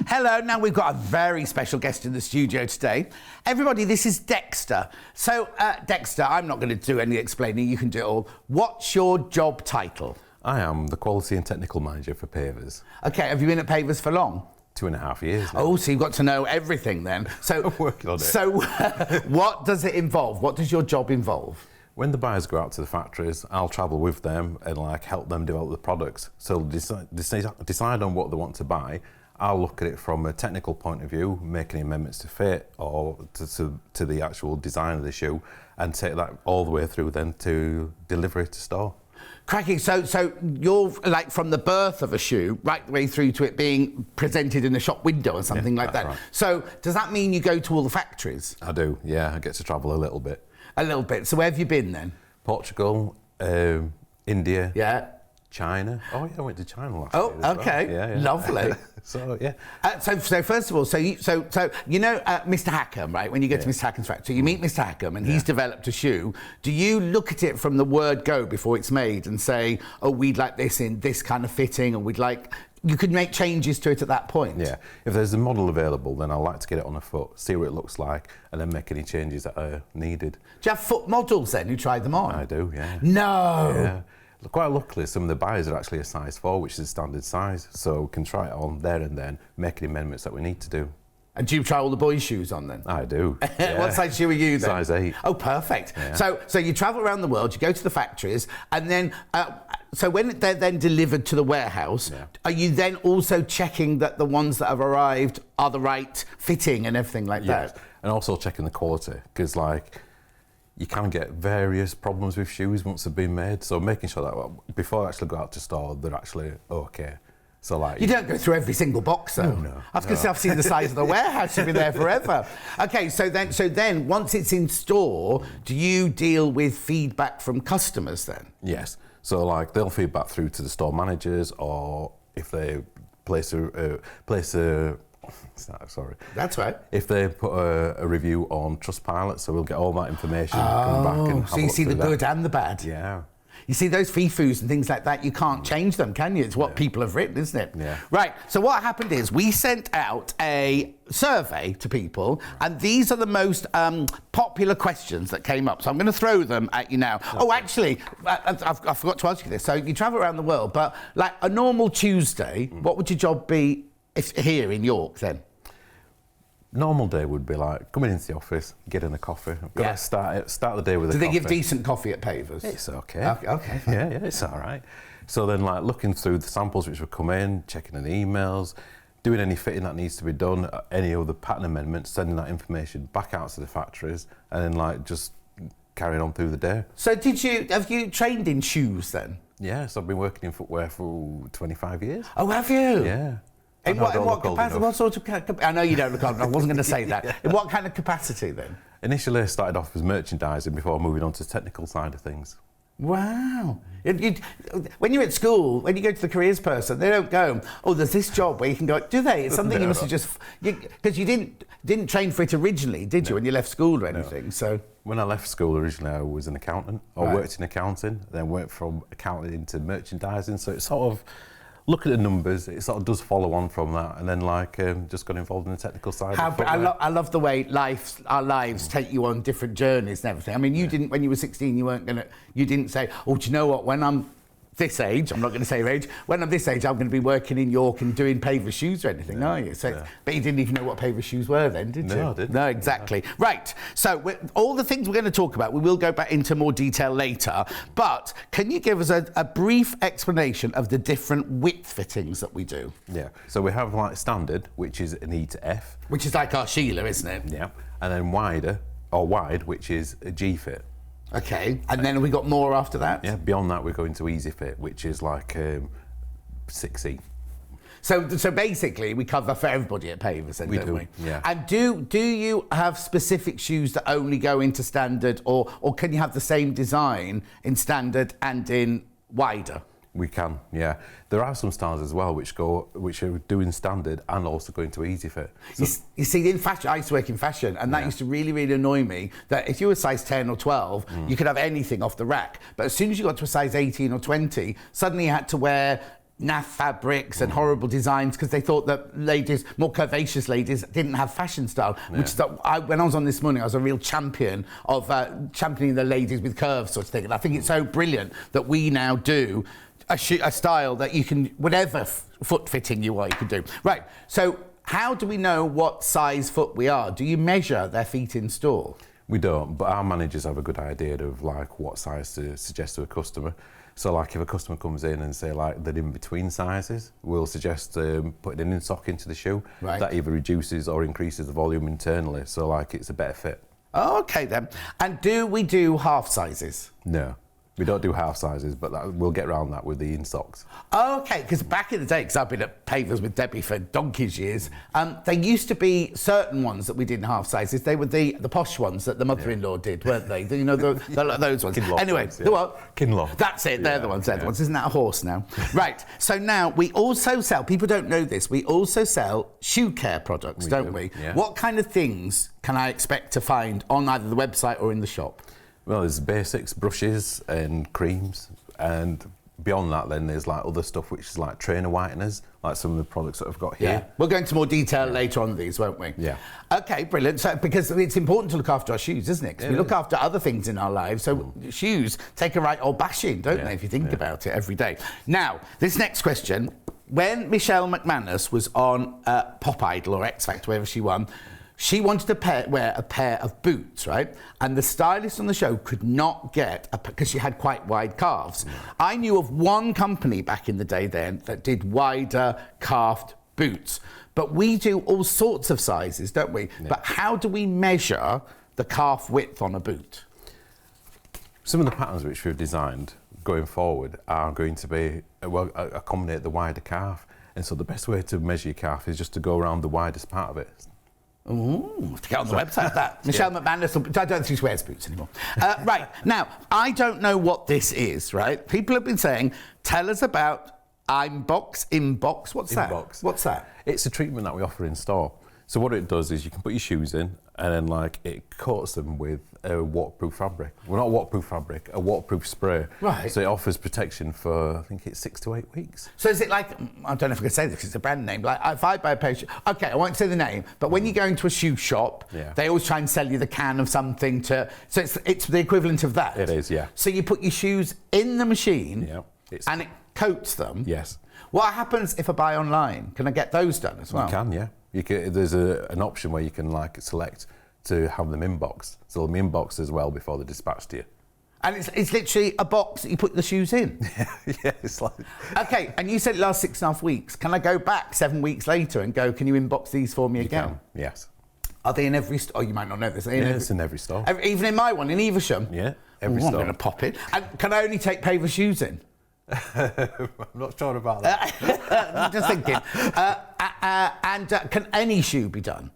Hello, now we've got a very special guest in the studio today. Everybody, this is Dexter. So, Dexter, I'm not going to do any explaining, you can do it all. What's your job title? I am the Quality and Technical Manager for Pavers. Okay, have you been at Pavers for long? 2.5 years now. Oh, so you've got to know everything then. So, I'm working on it. So, what does it involve? What does your job involve? When the buyers go out to the factories, I'll travel with them and help them develop the products. So decide on what they want to buy. I'll look at it from a technical point of view, make any amendments to fit or to the actual design of the shoe, and take that all the way through then to delivery to store. Cracking. So you're like from the birth of a shoe right the way through to it being presented in a shop window or something like that. Right. So does that mean you go to all the factories? I do, yeah. I get to travel a little bit. A little bit. So where have you been then? Portugal, India. Yeah. China. Oh yeah, I went to China last year. Oh, okay. Well. Yeah. Lovely. So yeah. So first of all, so you know Mr. Hackham, right? When you go to Mr. Hackham's factory, you meet Mr. Hackham, and he's developed a shoe. Do you look at it from the word go before it's made and say, oh, we'd like this in this kind of fitting, and we'd like? You could make changes to it at that point. Yeah. If there's a model available, then I like to get it on a foot, see what it looks like, and then make any changes that are needed. Do you have foot models then who tried them on? I do. Yeah. No. Yeah. Quite luckily, some of the buyers are actually a size 4, which is a standard size, so we can try it on there and then, make any amendments that we need to do. And do you try all the boys' shoes on then? I do. Yeah. What size shoe are you then? Size 8. Oh, perfect. Yeah. So you travel around the world, you go to the factories, and then, so when they're then delivered to the warehouse, are you then also checking that the ones that have arrived are the right fitting and everything like that? And also checking the quality, because you can get various problems with shoes once they've been made, so making sure that before I actually go out to store, they're actually okay. So you don't go through every single box though. No. I was going to say, I've seen the size of the warehouse, you'll be there forever. Okay, so then once it's in store, do you deal with feedback from customers then? Yes. So they'll feed back through to the store managers, or if they place a sorry. That's right. If they put a review on Trustpilot, so we'll get all that information, come back and have so you see the good and the bad. Yeah. You see those FIFUs and things like that, you can't change them, can you? It's what people have written, isn't it? Yeah. Right, so what happened is we sent out a survey to people, and these are the most popular questions that came up. So I'm going to throw them at you now. Oh, actually, I forgot to ask you this. So you travel around the world, but like a normal Tuesday, what would your job be here in York then? Normal day would be coming into the office, getting a coffee. I've got to start the day with a coffee. Do they give decent coffee at Pavers? It's okay. Okay. Yeah, it's all right. So then looking through the samples which would come in, checking the emails, doing any fitting that needs to be done, any other pattern amendments, sending that information back out to the factories, and then just carrying on through the day. So have you trained in shoes then? Yes, I've been working in footwear for 25 years. Oh, have you? Yeah. In what capacity? What sort of? I know you don't look old. I wasn't going to say that. In what kind of capacity then? Initially, I started off as merchandising before moving on to the technical side of things. Wow. When you're at school, when you go to the careers person, they don't go, oh, there's this job where you can go, do they? It's something you must have just, because you didn't train for it originally, did you, when you left school or anything? So when I left school originally, I was an accountant. I worked in accounting, then went from accounting into merchandising. So it's sort of, look at the numbers, it sort of does follow on from that, and then just got involved in the technical side. I love the way our lives take you on different journeys and everything. I mean, you didn't, when you were 16, you didn't say, oh, do you know what, when I'm this age, I'm not going to say your age, when I'm this age, I'm going to be working in York and doing Pavers shoes or anything, are you? So, but you didn't even know what Pavers shoes were then, did you? No, I didn't. No, exactly. No. Right, so all the things we're going to talk about, we will go back into more detail later, but can you give us a brief explanation of the different width fittings that we do? Yeah, so we have standard, which is an E to F. Which is like our Sheila, isn't it? Yeah, and then wide, which is a G fit. Okay, and then we got more after that? Yeah, beyond that we're going to Easy Fit, which is 6E. So basically we cover for everybody at Pavers then, don't we? Yeah. And do you have specific shoes that only go into standard, or can you have the same design in standard and in wider? We can, yeah. There are some styles as well which are doing standard and also going to easy fit. So, you see, in fashion, I used to work in fashion, and that used to really, really annoy me, that if you were size 10 or 12, you could have anything off the rack. But as soon as you got to a size 18 or 20, suddenly you had to wear naff fabrics and horrible designs because they thought that ladies, more curvaceous ladies, didn't have fashion style. Which when I was on This Morning, I was a real champion of championing the ladies with curves sort of thing. And I think it's so brilliant that we now do a style that you can, whatever foot fitting you are, you can do. Right, so how do we know what size foot we are? Do you measure their feet in store? We don't, but our managers have a good idea of like what size to suggest to a customer. So like if a customer comes in and say like they're in between sizes, we'll suggest putting an in-sock into the shoe. Right. That either reduces or increases the volume internally, so like it's a better fit. Oh, okay then. And do we do half sizes? No. We don't do half sizes, but we'll get around that with the in-socks. Oh, okay, because back in the day, because I've been at Pavers with Debbie for donkey's years, there used to be certain ones that we did in half sizes. They were the posh ones that the mother-in-law did, weren't they? You know, those ones. Kinloch Anyway, ones, yeah. the what? Kinloch. That's it, they're the ones, they're the ones. Isn't that a horse now? Right, so now we also sell, people don't know this, we also sell shoe care products, don't we? Yeah. What kind of things can I expect to find on either the website or in the shop? Well, there's basics, brushes and creams, and beyond that then there's like other stuff which is like trainer whiteners, like some of the products that I've got here. Yeah, we'll go into more detail later on these, won't we? Yeah. Okay, brilliant. So, because it's important to look after our shoes, isn't it? Because we look after other things in our lives. So shoes take a right old bashing, don't they, if you think about it every day. Now, this next question, when Michelle McManus was on Pop Idol or X Factor, wherever she won, she wanted to wear a pair of boots, right? And the stylist on the show could not get, because she had quite wide calves. I knew of one company back in the day then that did wider calved boots. But we do all sorts of sizes, don't we? Yeah. But how do we measure the calf width on a boot? Some of the patterns which we've designed going forward are going to be, accommodate the wider calf. And so the best way to measure your calf is just to go around the widest part of it. Ooh, to get on the website that. Michelle McManus, I don't think she wears boots anymore. Right, now, I don't know what this is, right? People have been saying, tell us about Inbox. What's that? Inbox. What's that? It's a treatment that we offer in store. So what it does is you can put your shoes in and then like it coats them with a waterproof fabric. Well, not a waterproof fabric, a waterproof spray. Right. So it offers protection for, I think it's 6 to 8 weeks. So is it like, I don't know if I can say this because it's a brand name, like if I buy a pair of shoes, okay, I won't say the name, but when you go into a shoe shop, they always try and sell you the can of something to, so it's the equivalent of that. It is, yeah. So you put your shoes in the machine and it coats them. Yes. What happens if I buy online? Can I get those done as well? You can, yeah. You can, there's an option where you can like select to have them inboxed. So they'll be inboxed as well before they're dispatched to you. And it's literally a box that you put the shoes in? Yeah, it's like... Okay, and you said it lasts 6.5 weeks. Can I go back 7 weeks later and go, can you inbox these for me again? Can, yes. Are they in every store? Oh, you might not know this. It's in every store. Even in my one, in Evesham? Yeah, every store. I'm going to pop it. And can I only take Pavers shoes in? I'm not sure about that. I'm just thinking. Can any shoe be done?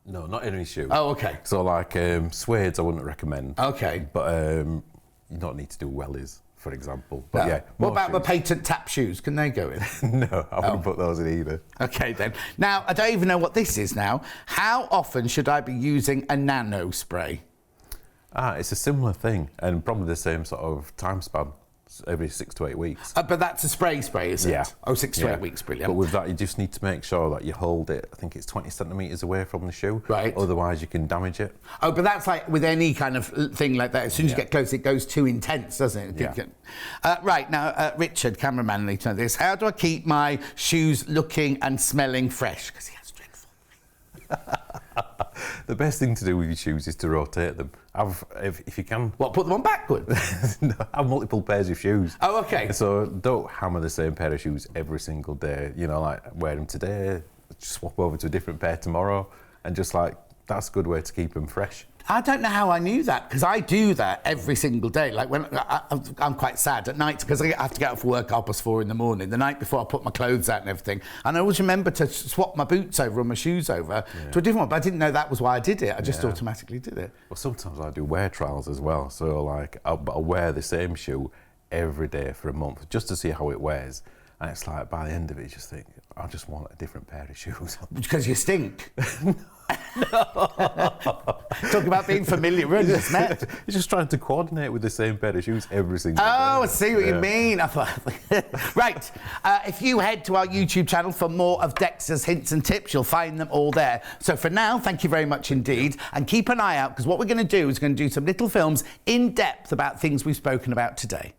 No, not any shoe. Oh, okay. So like suedes I wouldn't recommend. Okay. But you don't need to do wellies, for example. But yeah. What about the patent tap shoes? Can they go in? No, I wouldn't put those in either. Okay then. Now, I don't even know what this is now. How often should I be using a nano spray? It's a similar thing and probably the same sort of time span. Every 6 to 8 weeks. But that's a spray, is it? Yeah. Oh, 6 to 8 weeks, brilliant. But with that, you just need to make sure that you hold it, I think it's 20 centimetres away from the shoe. Right. Otherwise, you can damage it. Oh, but that's like with any kind of thing like that. As soon as you get close, it goes too intense, doesn't it? Yeah. Right, now, Richard, cameraman, need to know this. How do I keep my shoes looking and smelling fresh? Because he has dreadful. The best thing to do with your shoes is to rotate them. If you can... What, put them on backwards? No, have multiple pairs of shoes. Oh, okay. So don't hammer the same pair of shoes every single day. You know, like wear them today, swap over to a different pair tomorrow, and just like, that's a good way to keep them fresh. I don't know how I knew that, because I do that every single day. Like when I'm quite sad at night because I have to get up for work 4:30 in the morning, the night before I put my clothes out and everything. And I always remember to swap my boots over or my shoes over to a different one, but I didn't know that was why I did it. I just automatically did it. Well, sometimes I do wear trials as well. So like, I'll wear the same shoe every day for a month just to see how it wears. And it's like, by the end of it, you just think, I just want a different pair of shoes. Because you stink. Talk about being familiar. We only just met. You're just trying to coordinate with the same pair of shoes every single day. Oh, I see what you mean. I thought, right. If you head to our YouTube channel for more of Dexter's hints and tips, you'll find them all there. So for now, thank you very much indeed. And keep an eye out, because what we're going to do is going to do some little films in depth about things we've spoken about today.